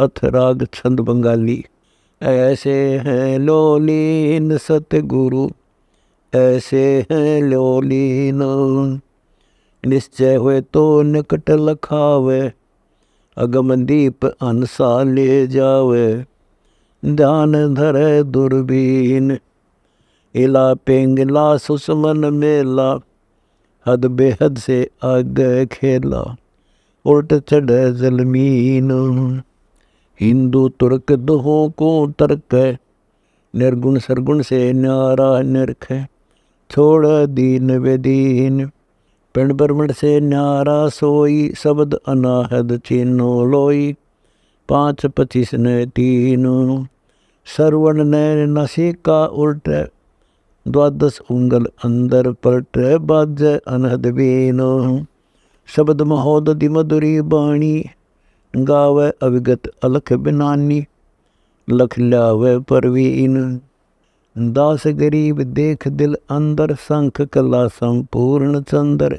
अथराग छंद बंगाली। ऐसे हैं लोलीन सतगुरु, ऐसे हैं लोलीन, निश्चय हुए तो निकट लखावे, अगम दीप अनसा ले जावे, ध्यान धरे दुर्बीन, इला पेंगला सुषमन मेला, हद बेहद से आगे खेला, उल्ट चढ़े जलमीन। हिंदू तुर्क दोहों को तर्क है, निर्गुण सरगुण से न्यारा निरख है, छोड़ दीन बेदीन, पिंड ब्रह्मण से न्यारा सोई, शब्द अनाहद चीनो लोई, 5 25 ने 3, सरवण नैन नसिका उल्ट, द्वादश उंगल अंदर पलट, बाज अनहद बीन, शब्द महोदधि मधुरी बाणी, गावे अविगत अलख बिनानी, लख ल्यावे परवीन। दास गरीब देख दिल अंदर, संख कला संपूर्ण चंदर,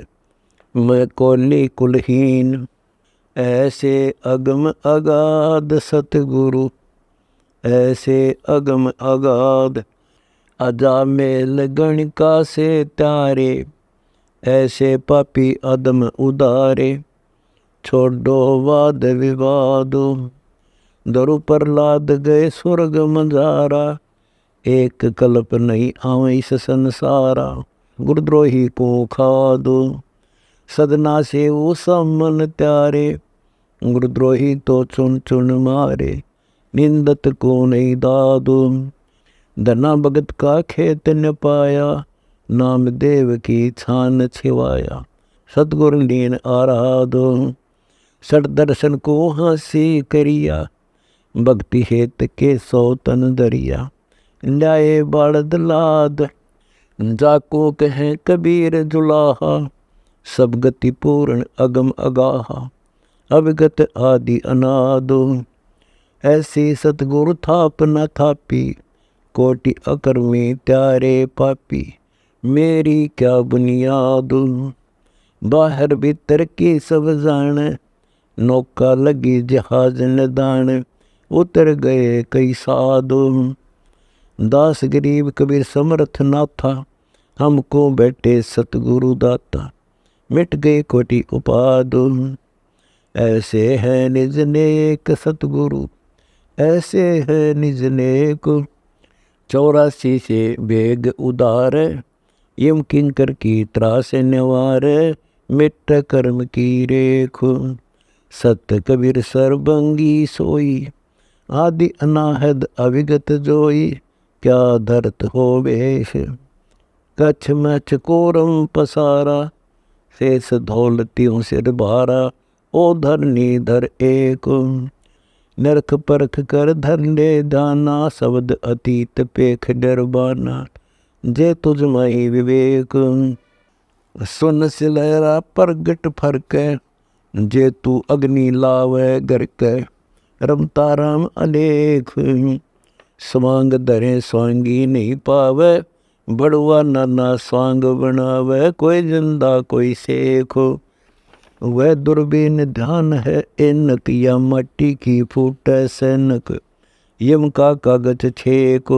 मैं कोली कुलहीन, ऐसे अगम अगाध सतगुरु, ऐसे अगम अगाध, अजामेल गणिका से तारे, ऐसे पापी अदम उदारे, छोड़ो वाद विवाद, दरु प्रहलाद गए स्वर्ग मंजारा, एक कल्प नहीं आवे इस संसारा, गुरुद्रोही को खादो, सदना से वो समन त्यारे, गुरुद्रोही तो चुन चुन मारे, निंदत को नहीं दादो, धना भगत का खेत न पाया, नाम देव की छान छिवाया, सतगुरु लीन आराधो, सट दर्शन को हंसी करिया, भक्ति हेत के सौतन दरिया, ल्याए बाड़द लाद, जाको कहें कबीर जुलाहा, सब गति पूर्ण अगम अगाहा, अविगत आदि अनादो, ऐसी सतगुरु थाप न थापी, कोटि अकर्मी त्यारे पापी, मेरी क्या बुनियाद, बाहर भीतर की सब जान, नौका लगी जहाज निदान, उतर गए कई साधु, दास गरीब कबीर समर्थ नाथा, हमको बैठे सतगुरु दाता, मिट गए कोटि उपादु, ऐसे है निज नेक सतगुरु, ऐसे है निज नेक, 84 से वेग उदार, यम किंकर की त्रास निवार, मिट कर्म की रेख, सत कबीर सरबंगी सोई, आदि अनाहद अविगत जोई, क्या धरत हो वेश, कच्छ मच कोरम पसारा, शेष धौलतियों सिर भारा, ओ धरनी धर एक, नरख परख कर धर ले दाना, शब्द अतीत पेख डरबाना, जे तुझ मही विवेक, सुन सिलहरा प्रगट फरक, जे तू अग्नि लावे गरक, रमता राम अलेख, स्वांग धरे स्वांगी नहीं पावे, बड़ुआ नाना स्वांग बनावे, कोई जिंदा कोई सेख, वह दुर्बीन ध्यान है इनक, या मट्टी की फूटे सैनक, यम का कागज छेक,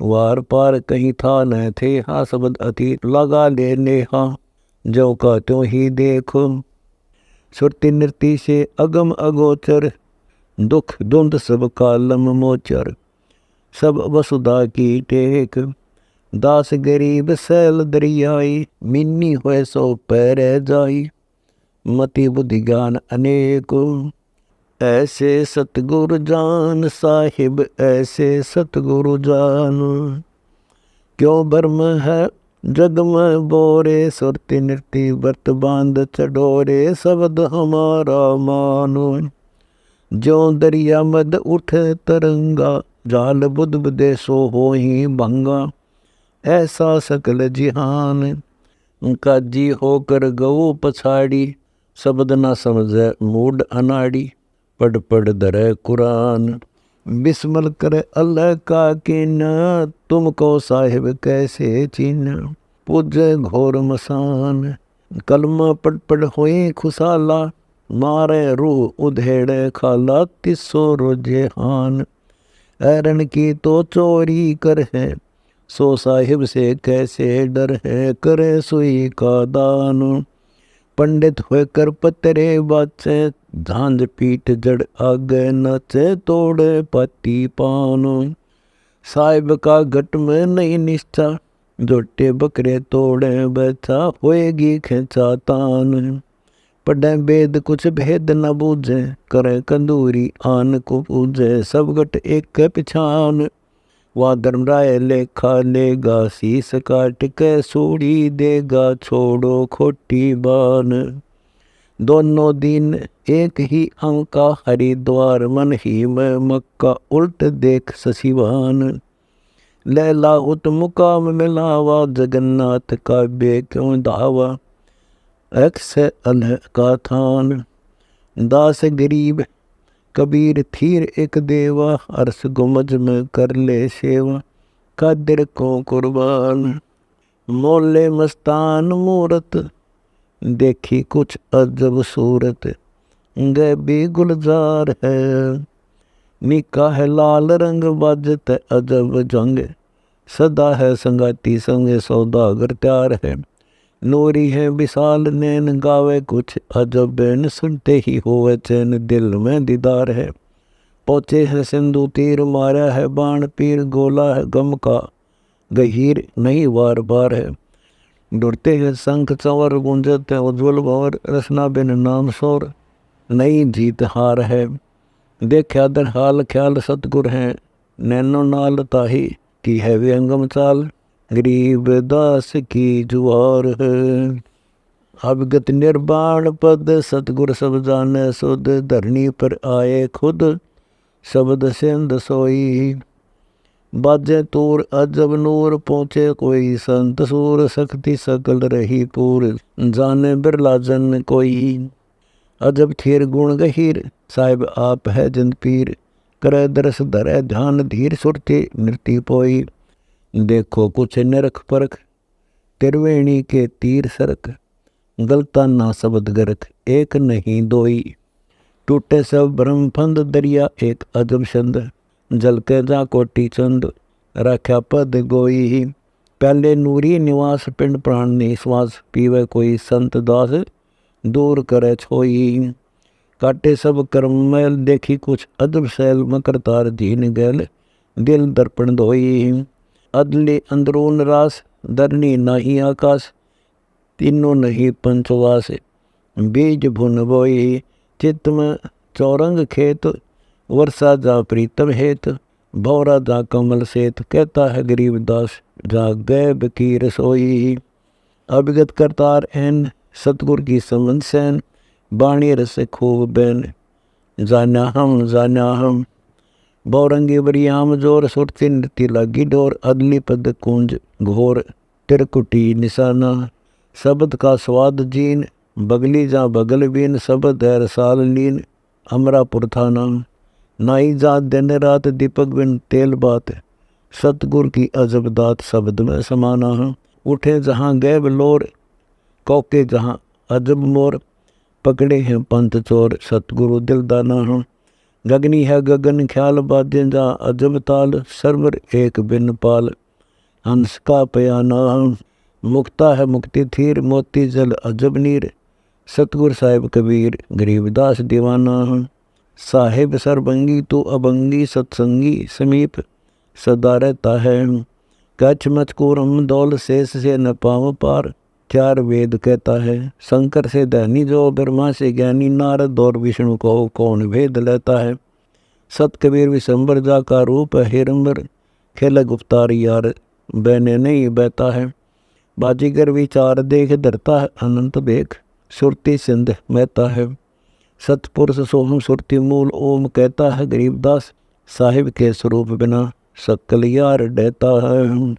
वार पार कहीं था न थे, हाँ शब्द अतीत लगा लेने, हाँ जो का त्यों ही देखो, सुरति नृति से अगम अगोचर, दुख धुंध सब कालम मोचर, सब वसुधा की टेक, दास गरीब सैल दरियाई, मिन्नी हुए सो पैर जाई, मति बुद्धि ज्ञान अनेक, ऐसे सतगुरु जान साहिब, ऐसे सतगुरु जान, क्यों भरम है जग में बोरे, सुरति नृति व्रत बांध चढ़ोरे, शब्द हमारा मानो, जो दरिया मद उठे तरंगा, जाल बुध बुदे सो हो ही भंगा, ऐसा सकल जिहान, काजी होकर गऊ पछाड़ी, शब्द न समझे मूड अनाड़ी, पढ़ पढ़ धरे कुरान, बिस्मल करे अल्लाह का किन, तुमको साहिब कैसे चीन, पूजे घोर मसान, कलमा पढ़ पढ़ होए खुशाला, मारे रूह उधेड़े खाला तिसो रुझान। ऐरन की तो चोरी कर है सो साहिब से कैसे डर है, करे सुई का दान। पंडित होकर पतरे बाचे झांझ पीठ जड़ आगे नचे तोड़े पति पान। साहिब का घट में नहीं निष्ठा जोटे बकरे तोड़े बैठा होएगी खेचा तान। पढ़े वेद कुछ भेद न बूझे करे कंदूरी आन को पूजे, सब गट एक पिछान। वह धर्मराय लेखा लेगा शीस काट के सूड़ी देगा छोड़ो खोटी बान। दोनों दिन एक ही अंका हरिद्वार मन ही में मक्का उल्ट देख ससीवान। लैला उत मुकाम मिलावा जगन्नाथ का बे क्यों धावा, अक्स अल्ह का थान। दास गरीब कबीर थीर एक देवा, अरस गुमज में कर ले सेवा कादिर को कुर्बान। मोले मस्तान मूरत देखी कुछ अजब सूरत, गैबी गुलजार है निका है लाल रंग बाजत अजब जंग। सदा है संगाती संगे सौदागर त्यार है, नूरी है विशाल नैन गावे कुछ अजब बैन। सुनते ही होवे चैन दिल में दीदार है, पहुँचे है सिंधु तीर मारा है बाण पीर। गोला है गम का गहीर नहीं वार बार है, डुरते हैं शंख चंवर गूंजत है उज्ज्वल भंवर। रसना बिन नाम शोर नई जीत हार है, देखा दर हाल ख्याल सतगुर है। नैनो नाल ताही की है व्यंगम चाल, गरीब दास की जुआर है। अवगत निर्वाण पद सतगुर सब जाने सुध, धरनी पर आए खुद शब्द सिंध सोई। बाजे तूर अजब नूर पहुँचे कोई संत सूर, शक्ति सकल रही पूर जाने बिरला जन कोई। अजब थीर गुण गहीर साहिब आप है जिंद पीर, करे दरस धरे ध्यान धीर सुरती नृति पोई। देखो कुछ नरख परख त्रिवेणी के तीर सरक, गलता ना शब्द गरख एक नहीं दोई। टूटे सब ब्रह्म फंद दरिया एक अजब छंद, जल के जा कोटि चंद रख्या पद गोई। पहले नूरी निवास पिंड प्राण निश्वास, पीवे कोई संत दास दूर करे छोई। काटे सब कर्म मैल देखी कुछ अजब शैल, मकर तार झीन गैल दिल दर्पण धोई। अदले अंदरून रास धरनी नाही आकाश, तीनों नहीं पंचवास बीज भुन बोई। चित्त में चौरंग खेत वर्षा जा प्रीतम हेत, भौरा जा कमल सेत। कहता है गरीबदास जा गैब की रसोई। अभिगत करतार एन सतगुर की समन सैन, बाणी रस खूब बैन जाना हम। बौरंगी बरियाम जोर सुरती नृत्य लागी डोर, अदली पद कुंज घोर तिरकुटी निशाना। शब्द का स्वाद जीन बगली जा बगल बीन, शब्द है रसाल लीन अमरापुर थाना। नाई जात दिन रात दीपक बिन तेल बात, सतगुर की अजब दात शब्द में समाना। उठे जहाँ गैब लोर कौके जहाँ अजब मोर, पकड़े हैं पंथ चोर सतगुरु दिलदाना। गगनी है गगन ख्याल बाजे जा अजब ताल, सर्वर एक बिन पाल हंस का पयाना। मुक्ता है मुक्ति थीर मोती जल अजब नीर, सतगुर साहिब कबीर गरीबदास दीवाना। साहिब सरबंगी तू अबंगी सत्संगी समीप सदा रहता है, कच्छ मचकूरम दौल शेष से न पाँव पार। चार वेद कहता है शंकर से दैनी जो, ब्रह्मा से ज्ञानी नारद और विष्णु को कौन भेद लेता है। सत कबीर विशंबर जा का रूप है हिरंबर, खेल गुप्तार यार बहने नहीं बहता है। बाजीगर विचार देख धरता है अनंत बेख, सुरती सिंध महता है। सतपुरुष सोहम सुरती मूल ओम कहता है गरीबदास, साहिब के स्वरूप बिना सकल यार डहता है।